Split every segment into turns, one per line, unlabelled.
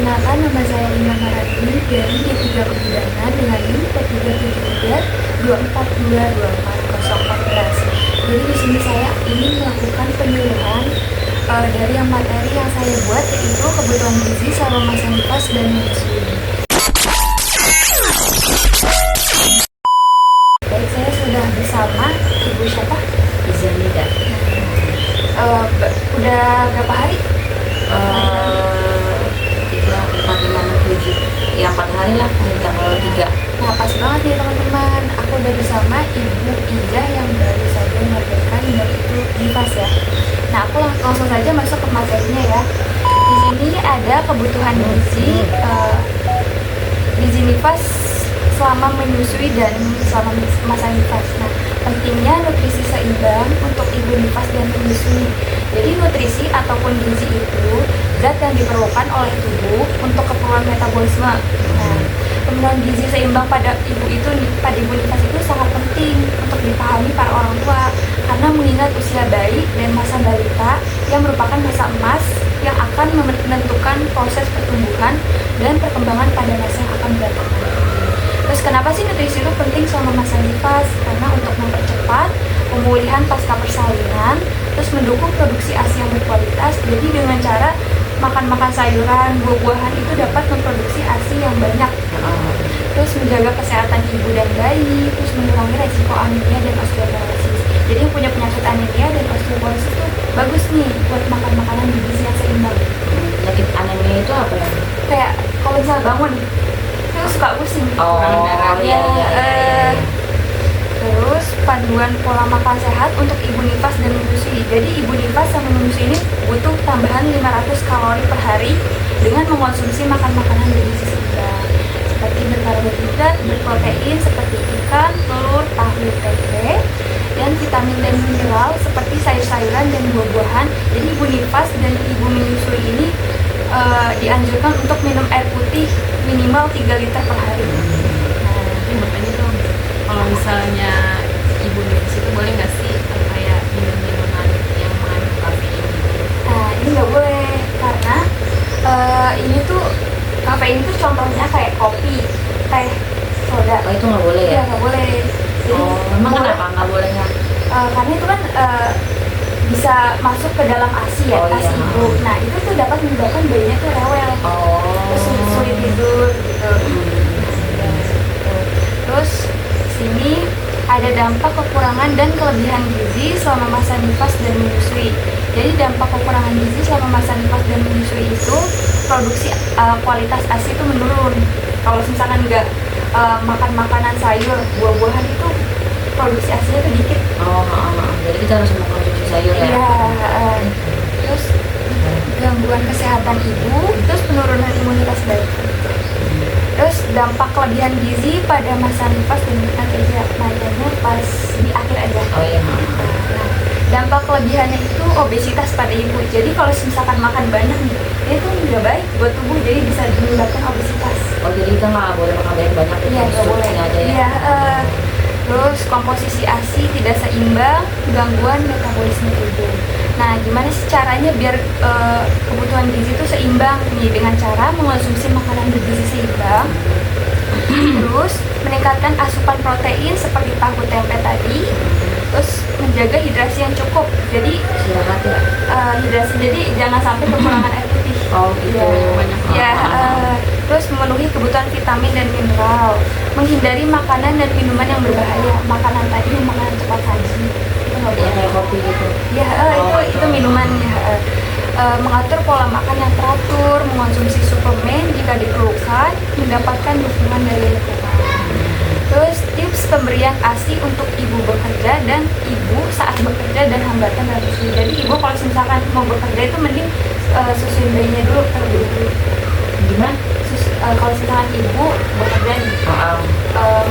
Perkenalkan, nama saya Lina Maradini dari D3 Kebidanan dengan NIM P37324224014. Jadi di sini saya ingin melakukan penyuluhan dari yang materi yang saya buat, yaitu kebutuhan gizi selama masa nifas dan menyusui. Baik, saya sudah bersama Ibu siapa?
Izanida.
Udah berapa hari?
4 hari lah, tanggal 3.
Nah, pas banget nih teman-teman, aku udah bersama Ibu Ija yang baru saja melahirkan, yaitu nifas ya. Nah, aku langsung saja masuk ke materinya ya. Di sini ada kebutuhan gizi nifas selama menyusui dan selama masa nifas. Nah, pentingnya nutrisi seimbang untuk ibu nifas dan menyusui. Jadi nutrisi ataupun gizi itu zat yang diperlukan oleh tubuh untuk keperluan metabolisme. Nah, pemenuhan gizi seimbang pada ibu nifas itu sangat penting untuk dipahami para orang tua, karena mengingat usia bayi dan masa balita yang merupakan masa emas yang akan menentukan proses pertumbuhan dan perkembangan pada masa yang akan datang. Terus kenapa sih nutrisi itu penting selama masa nifas? Karena untuk mempercepat pemulihan pasca persalinan, terus mendukung produksi ASI yang berkualitas. Jadi dengan cara makan sayuran, buah-buahan itu dapat memproduksi ASI yang banyak. Terus menjaga kesehatan ibu dan bayi, terus mengurangi resiko anemia dan osteoporosis. Jadi yang punya penyakit anemia dan osteoporosis itu bagus nih buat makan makanan bergizi yang seimbang.
Penyakit anemia itu apa ya?
Kayak kalau misalnya bangun, terus suka pusing.
Iya.
Terus panduan pola makan sehat untuk ibu nifas dan menyusui. Jadi ibu nifas sama menyusui ini butuh tambahan 500 kalori per hari dengan mengonsumsi makanan bergizi seimbang seperti berkarbohidrat, berprotein seperti ikan, telur, tahu, tempe, dan vitamin dan mineral seperti sayur-sayuran dan buah-buahan. Jadi ibu nifas dan ibu menyusui ini dianjurkan untuk minum air putih minimal 3 liter per hari.
Makanya tuh kalau misalnya ibu nifas itu boleh nggak sih kayak minum-minuman yang mengandung kafein gitu?
Nah, ini nggak boleh karena ini tuh kafein itu contohnya kayak kopi, teh, soda.
Oh, itu nggak boleh ya?
Iya, nggak boleh. Jadi,
Emang kenapa nggak bolehnya?
karena itu kan bisa masuk ke dalam ASI ya,
Oh,
ASI
iya.
ibu. Nah, itu tuh dapat menyebabkan bayinya tuh rewel, terus sulit tidur gitu. Terus sini ada dampak kekurangan dan kelebihan gizi selama masa nifas dan menyusui. Jadi dampak kekurangan gizi selama masa nifas dan menyusui itu produksi kualitas ASI itu menurun. Kalau misalkan nggak makan makanan sayur, buah-buahan itu produksi ASI-nya itu dikit.
Jadi kita harus mengkonsumsi sayur ya?
Iya. Terus gangguan kesehatan ibu, terus penurunan imunitas bayi. Terus dampak kelebihan gizi pada masa nifas dan nantinya pas di akhir aja. Nah, dampak kelebihannya itu obesitas pada ibu. Jadi kalau misalkan makan banyak nih, itu nggak baik buat tubuh, jadi bisa menyebabkan obesitas.
Oh, jadi kita nggak boleh makan banyak?
Iya, nggak boleh.
Aja ya?
Iya. Terus komposisi ASI tidak seimbang, gangguan metabolisme tubuh. Nah, gimana sih caranya biar kebutuhan gizi itu seimbang nih? Dengan cara mengonsumsi makanan bergizi seimbang, terus meningkatkan asupan protein seperti tahu tempe tadi, terus menjaga hidrasi yang cukup. Jadi
Istirahat ya?
hidrasi, jadi jangan sampai kekurangan air putih.
Oh gitu.
Banyak
Ya, terus memenuhi kebutuhan vitamin dan mineral, menghindari makanan dan minuman yang berbahaya. Makanan tadi makanan cepat saji itu nggak
Ya,
boleh.
kayak kopi gitu?
Ya, itu minuman ya. Mengatur pola makan yang teratur, mengonsumsi suplemen jika diperlukan, mendapatkan dukungan dari lingkungan. Terus tips pemberian ASI untuk ibu bekerja dan ibu saat bekerja dan hambatan dalam menyusui. Jadi ibu kalau misalkan mau bekerja itu mending susuin bayinya dulu terlebih dahulu.
Gimana?
Kalau misalkan ibu bekerja nih,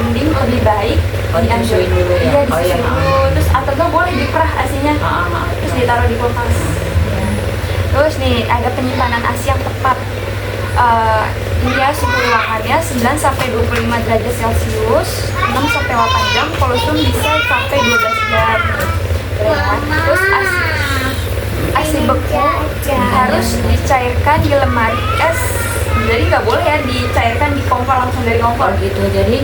mending lebih baik
disusuin dulu ya?
Iya, disusuin dulu. Terus atau enggak boleh diperah ASI-nya, terus ditaruh di kulkas. Terus nih ada penyimpanan ASI yang tepat. Ini ya suhu ruangannya 9 sampai 25 derajat Celcius, 6 sampai 8 jam, kolostrum bisa sampai 12 jam. Terus ASI beku harus dicairkan di lemari es dicairkan di kompor, langsung dari kompor.
Oh gitu. Jadi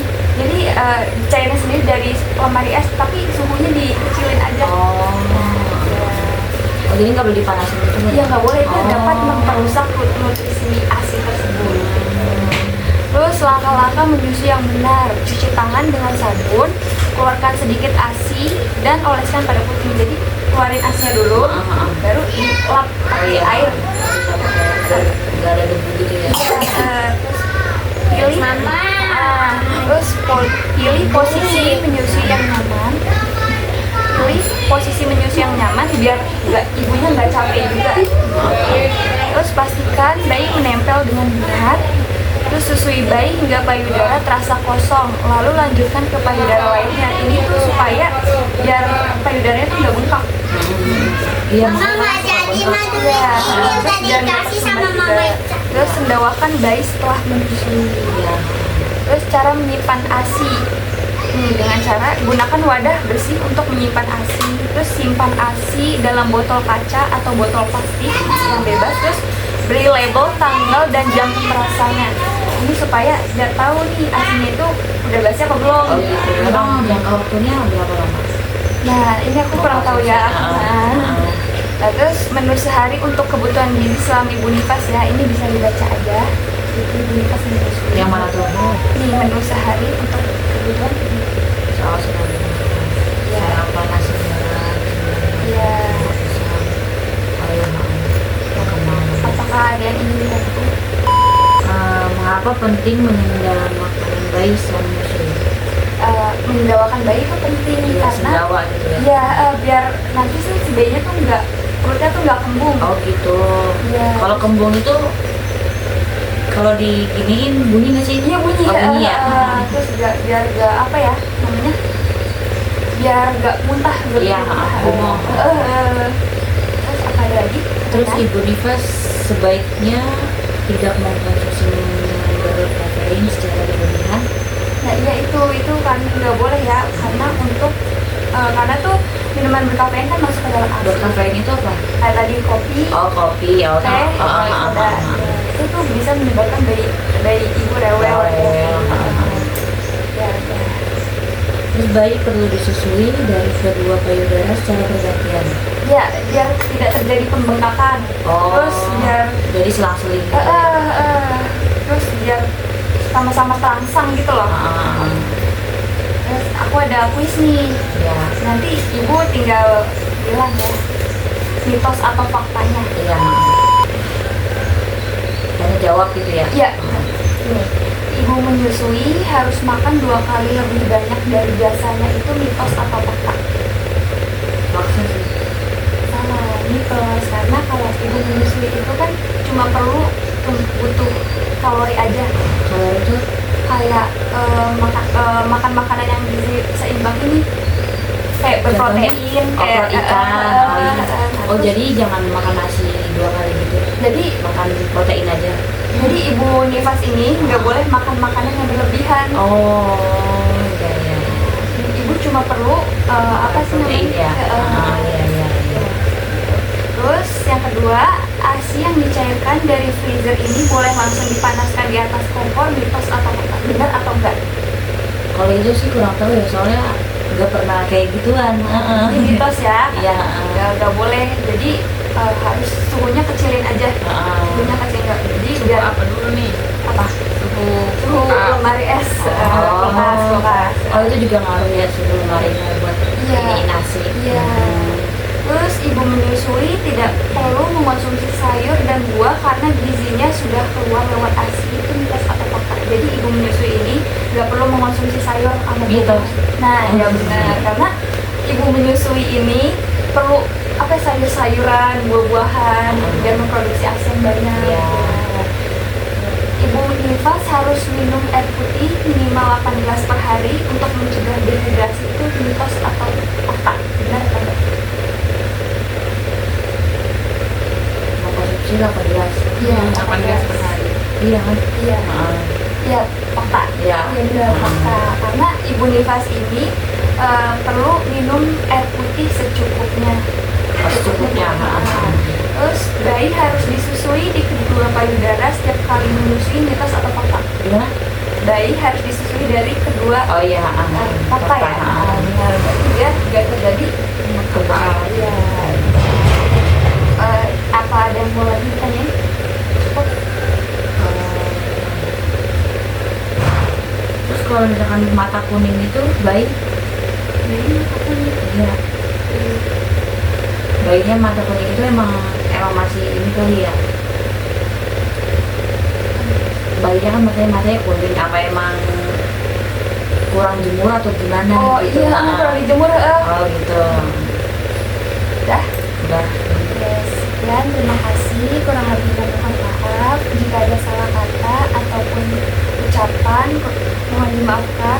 Cairnya sendiri dari lemari es, tapi suhunya dikecilin aja.
oh. Oh, jadi nggak boleh dipanasin gitu?
Ya nggak boleh, itu
Oh.
dapat merusak nutrisi ASI tersebut. Terus langkah-langkah menyusui yang benar: cuci tangan dengan sabun, keluarkan sedikit ASI dan oleskan pada puting. Jadi keluarin ASI-nya dulu, baru dilap pakai air.
Nggak ada debu gitu ya?
Terus pilih posisi menyusui yang nyaman. Pilih posisi menyusui yang nyaman biar ibunya nggak capek juga. Terus pastikan bayi menempel dengan benar. Terus susui bayi hingga payudara terasa kosong, lalu lanjutkan ke payudara lainnya. Ini tuh supaya biar payudaranya tuh nggak bengkak.
Iya.
Mama nggak jadi madu
Ya,
ini udah
terus jangan
dikasih sama
dipersembah
mama
juga.
Ica.
Terus sendawakan bayi setelah menyusui.
Iya.
Terus cara menyimpan ASI. Dengan cara gunakan wadah bersih untuk menyimpan ASI. Terus simpan ASI dalam botol kaca atau botol plastik yang bebas. Terus beri label tanggal dan jam perasannya. Ini supaya biar tahu nih ASInya itu udah basi apa belum.
Oh gitu. Emang jangka waktunya berapa lama?
Nah, ini aku kurang tahu ya. Nah, terus menu sehari untuk kebutuhan gizi selama ibu nifas ya, ini bisa dibaca aja. Ibu nifas menyusui.
Yang mana tuh?
Ini menu sehari untuk kebutuhan gizi.
Soal sudah sarapan nasi merah.
Ya,
Ayo makan malam.
apakah ada yang ingin dibantu?
Mengapa penting menghindari makanan bayi selama menyusui?
Mendawakan bayi itu penting
Iya,
karena
sendawa gitu ya.
ya biar nanti sih si bayinya tuh nggak, perutnya tuh nggak kembung.
Oh gitu.
Iya.
Kalau kembung itu kalau diginiin bunyi nggak sih?
Iya bunyi.
Oh, bunyi ya.
Terus biar gak apa ya namanya? Biar gak muntah.
Iya, bengong.
Terus apa ada lagi?
Terus
Kan?
ibu nifas sebaiknya tidak mengkonsumsi minuman berkafein secara berlebihan.
Nah iya itu kan nggak boleh ya, karena karena tuh minuman berkafein kan masuk ke dalam ASI.
Berkafein itu apa?
Kayak tadi kopi,
Oh kopi, oh
teh, soda. Itu tuh bisa menyebabkan bayi ibu rewel.
Rewel.
Ya.
Terus bayi perlu disusui dari kedua payudara secara bergantian.
Ya, biar tidak terjadi pembengkakan. Terus biar
jadi selang-seling gitu.
terus biar sama-sama terangsang gitu loh. Terus aku ada kuis nih.
Ya,
Nanti ibu tinggal bilang ya mitos atau faktanya.
iya. Tanya jawab gitu ya.
Iya. Ini, ibu menyusui harus makan 2 kali lebih banyak dari biasanya, itu mitos atau fakta?
Maksud sih.
Salah, mitos. Karena kalau ibu menyusui itu kan cuma perlu butuh kalori aja.
Kalau itu
Kayak makan makanan yang gizi seimbang ini, kayak berprotein, kayak
ikan. Oh jadi jangan makan nasi 2 kali gitu.
jadi
Makan protein aja.
ibu nifas ini nggak boleh makan makanan yang berlebihan.
Oh, iya iya.
Ibu cuma perlu apa sih
Protein ya.
namanya?
Iya.
Terus yang kedua, ASI yang dicairkan dari freezer ini boleh langsung dipanaskan di atas kompor, mitos atau fakta? Benar atau enggak?
Kalau itu sih kurang tahu ya, soalnya nggak pernah kayak gituan.
Ini mitos ya.
Iya.
Nggak boleh. Jadi harus suhunya kecilin aja. Suhunya kecil nggak. Jadi
Suhu
biar
apa dulu nih?
apa? Suhu lemari es, kulkas.
Oh itu juga ngaruh ya suhu lemarinya buat
Iya.
ini nasi.
Iya. Terus ibu menyusui tidak perlu mengonsumsi sayur dan buah karena gizinya sudah keluar lewat ASI, itu mitos atau fakta? Jadi ibu menyusui ini nggak perlu mengonsumsi sayur sama buah.
Mitos.
Nah ya benar, karena ibu menyusui ini perlu apa sayur-sayuran, buah-buahan biar memproduksi ASI yang banyak.
Iya.
Ibu nifas harus minum air putih minimal 8 gelas per hari untuk mencegah dehidrasi, itu mitos atau fakta? Benar atau enggak?
Konsumsi 18.
Iya,
8 gas per hari.
Iya kan?
Iya, iya fakta.
Iya.
Iya benar fakta. Karena ibu nifas ini perlu minum air putih secukupnya.
Secukupnya.
Terus bayi harus disusui di kedua payudara setiap kali menyusui, mitos atau fakta?
Gimana
bayi harus disusui dari kedua
Oh iya,
papa ya. Benar, berarti dia nggak terjadi
kebal.
Iya. Apa ada yang mau lagi ditanyain? Oh,
Terus kalau misalkan mata kuning itu bayi,
ini apa nih?
ya bayinya mata kuning itu emang masih ini kali ya. Bayinya kan matanya kuning, apa emang kurang jemur atau gimana
Oh
gitu?
iya, kalau dijemur.
Oh gitu.
Dah.
Udah.
Yes, sekian, terima kasih. Kurang lebihnya mohon maaf jika ada salah kata ataupun ucapan, mohon dimaafkan.